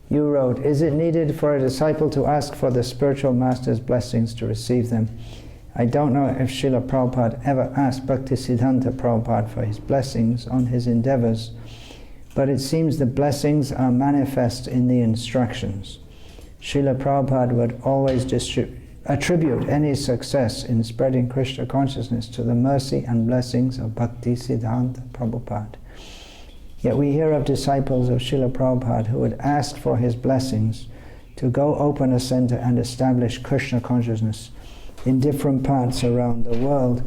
You wrote, is it needed for a disciple to ask for the spiritual master's blessings to receive them? I don't know if Srila Prabhupada ever asked Bhaktisiddhanta Prabhupada for his blessings on his endeavors, but it seems the blessings are manifest in the instructions. Srila Prabhupada would always attribute any success in spreading Krishna consciousness to the mercy and blessings of Bhaktisiddhanta Prabhupada. Yet we hear of disciples of Srila Prabhupada who would ask for his blessings to go open a center and establish Krishna consciousness in different parts around the world.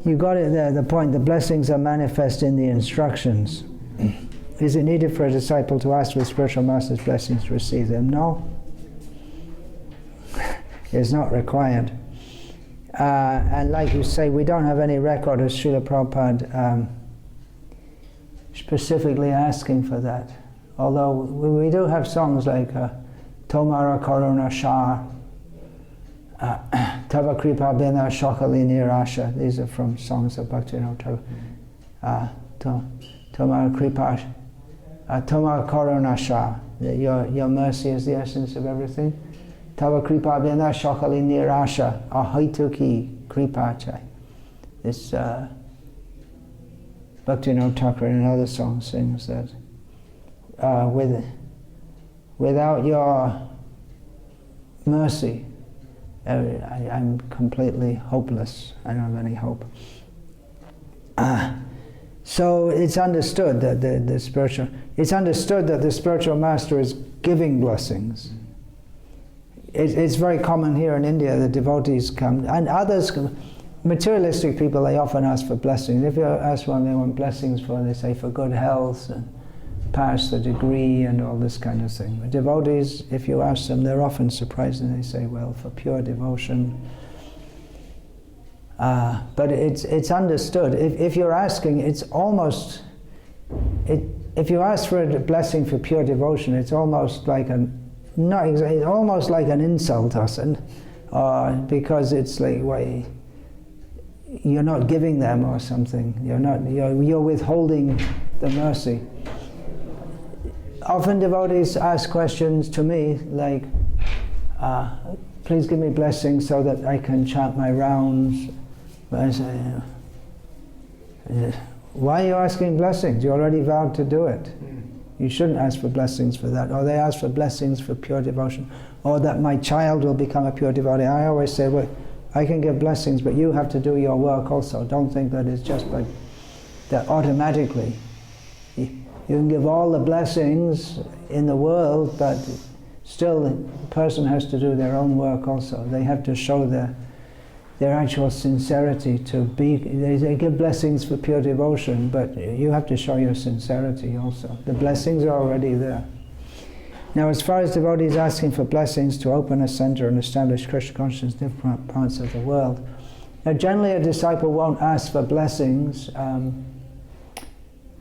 You got it there, the point, the blessings are manifest in the instructions. Is it needed for a disciple to ask for the spiritual master's blessings to receive them? No. It's not required. And like you say, we don't have any record of Srila Prabhupada specifically asking for that. Although we do have songs like Tomara Karuna Shah, Tava Kripa Bina Shokali Nirasha. These are from songs of Bhaktivinoda Thakur. Tomara Kripa, Tomara Karuna Shah. Your mercy is the essence of everything. Tava Kripa Bina Shokali Nirasha Ahaituki Kripa Chai. This Bhaktivinoda Thakur in another song sings that without your mercy, I'm completely hopeless. I don't have any hope. So it's understood that the spiritual master is giving blessings. It's very common here in India. The devotees come, and others come. Materialistic people, they often ask for blessings. If you ask one, they want blessings for, they say, for good health and pass the degree and all this kind of thing. But devotees, if you ask them, they're often surprised and they say, well, for pure devotion. But it's understood. If you're asking, it's almost, if you ask for a blessing for pure devotion, it's almost like almost like an insult, because it's like, well, you're not giving them or something. You're withholding the mercy. Often devotees ask questions to me like, please give me blessings so that I can chant my rounds. But I say, why are you asking blessings? You already vowed to do it. You shouldn't ask for blessings for that. Or they ask for blessings for pure devotion. Or that my child will become a pure devotee. I always say, well, I can give blessings, but you have to do your work also. Don't think that it's just like that automatically. You can give all the blessings in the world, but still the person has to do their own work also. They have to show their actual sincerity to be. They give blessings for pure devotion, but you have to show your sincerity also. The blessings are already there. Now, as far as devotees asking for blessings to open a center and establish Krishna consciousness in different parts of the world, now generally a disciple won't ask for blessings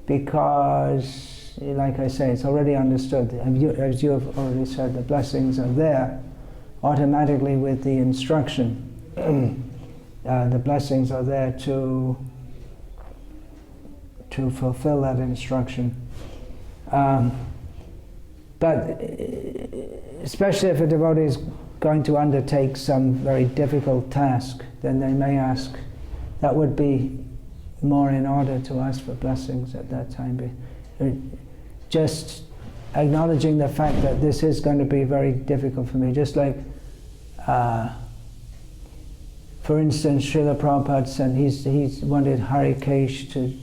because, like I say, it's already understood. As you have already said, the blessings are there automatically with the instruction. The blessings are there to fulfill that instruction. But especially if a devotee is going to undertake some very difficult task, then they may ask. That would be more in order to ask for blessings at that time. Just acknowledging the fact that this is going to be very difficult for me. Just like, for instance, Srila Prabhupada said he wanted Harikesh to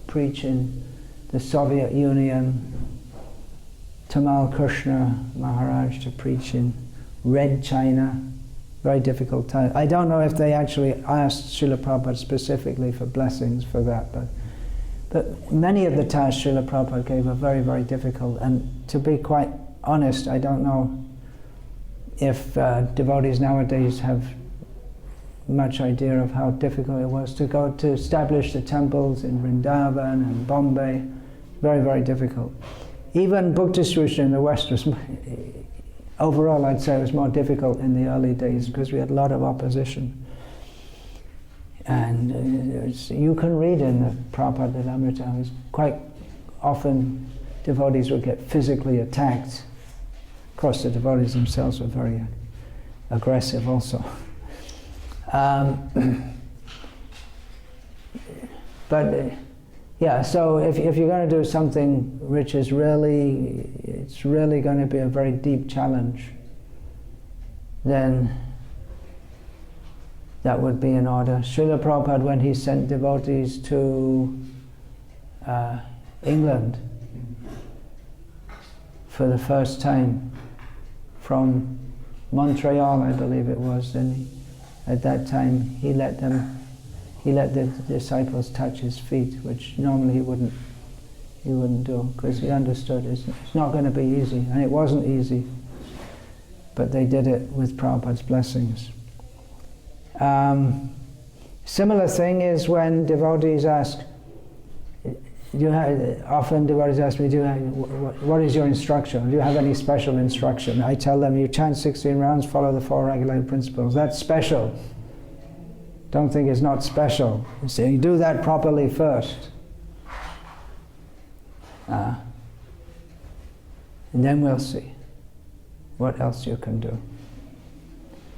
preach in the Soviet Union, Tamal Krishna Maharaj to preach in Red China. Very difficult time. I don't know if they actually asked Srila Prabhupada specifically for blessings for that, but many of the tasks Srila Prabhupada gave are very, very difficult. And to be quite honest, I don't know if devotees nowadays have much idea of how difficult it was to go to establish the temples in Vrindavan and Bombay. Very, very difficult. Even book distribution in the West was, overall I'd say it was more difficult in the early days because we had a lot of opposition. And you can read in the Prabhupada Lilamrita, it's quite often devotees would get physically attacked. Of course, the devotees themselves were very aggressive also. But yeah, so if you're going to do something which is really, it's really going to be a very deep challenge, then that would be in order. Srila Prabhupada, when he sent devotees to England for the first time from Montreal, I believe it was, and at that time he let the disciples touch his feet, which normally he wouldn't do, because he understood it's not going to be easy, and it wasn't easy, but they did it with Prabhupada's blessings. Similar thing is when devotees ask, often devotees ask me, what is your instruction? Do you have any special instruction? I tell them, you chant 16 rounds, follow the 4 regulated principles. That's special. Don't think it's not special. So you do that properly first. And then we'll see what else you can do.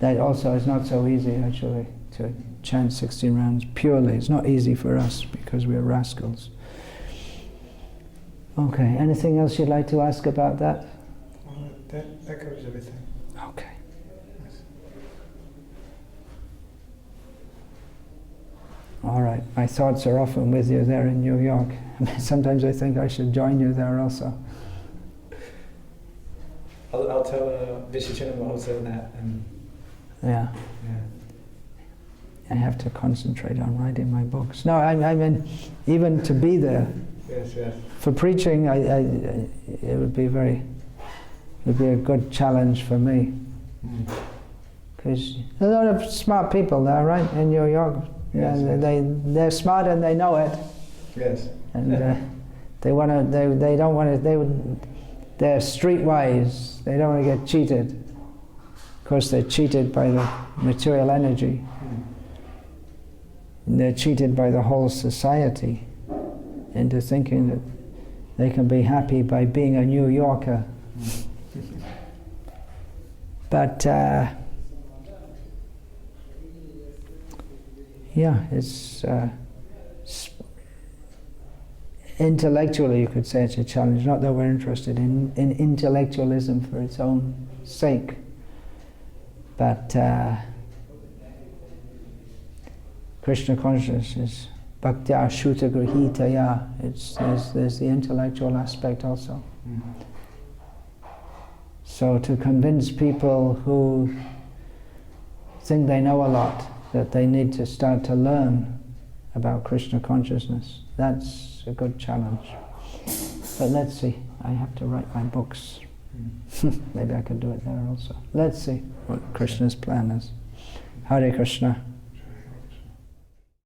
That also is not so easy, actually, to chant 16 rounds purely. It's not easy for us because we're rascals. Okay, anything else you'd like to ask about that? That covers everything. Okay. All right, my thoughts are often with you there in New York. Sometimes I think I should join you there also. I'll tell Vishyachanam also that. Yeah. I have to concentrate on writing my books. No, I mean, even to be there. Yes. For preaching, it would be a good challenge for me. Because a lot of smart people there, right, in New York. Yes, they're smart and they know it. Yes. And they're streetwise. They don't want to get cheated. Of course, they're cheated by the material energy. And they're cheated by the whole society into thinking that they can be happy by being a New Yorker. But it's intellectually, you could say it's a challenge. Not that we're interested in intellectualism for its own sake, but Krishna consciousness is bhaktya shuta grihitaya. There's the intellectual aspect also. So to convince people who think they know a lot that they need to start to learn about Krishna consciousness, that's a good challenge. But let's see, I have to write my books. Maybe I could do it there also. Let's see what Krishna's plan is. Hare Krishna.